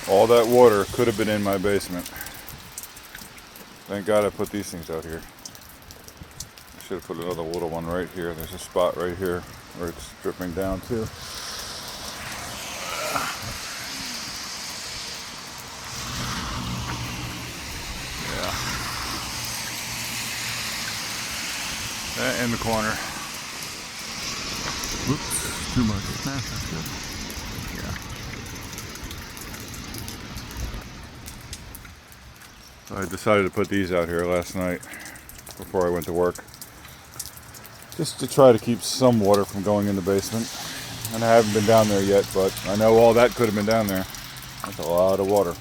All that water could have been in my basement. Thank God I put these things out here. I should have put another little one right here. There's a spot right here where it's dripping down too. Yeah. In the corner. Whoops, too much. Nah, that's good. Yeah. So I decided to put these out here last night before I went to work, just to try to keep some water from going in the basement. And I haven't been down there yet, but I know all that could have been down there. That's a lot of water.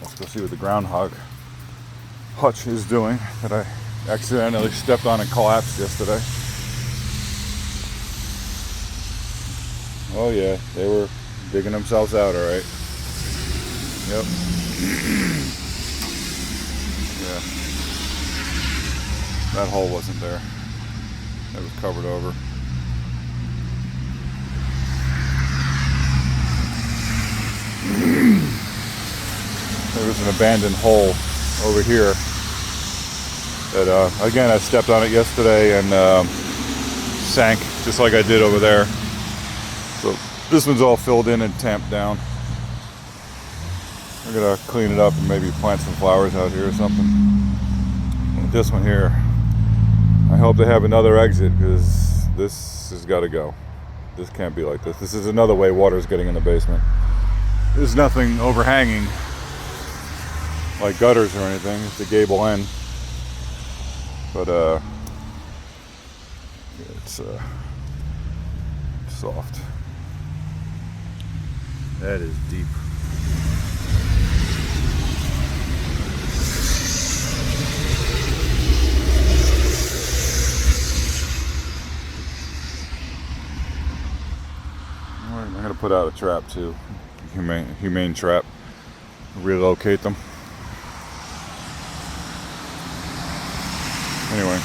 Let's go see what the groundhog hutch is doing that I accidentally stepped on and collapsed yesterday. Oh yeah, they were digging themselves out, all right. Yep. Yeah. That hole wasn't there. It was covered over. There was an abandoned hole over here that, again, I stepped on it yesterday and sank just like I did over there. So this one's all filled in and tamped down. We're gonna clean it up and maybe plant some flowers out here or something. And this one here, I hope they have another exit, because this has got to go. This can't be like this. This is another way water's getting in the basement. There's nothing overhanging like gutters or anything. It's the gable end, but it's soft. That is deep. I'm gonna put out a trap too, humane trap. Relocate them. Anyway.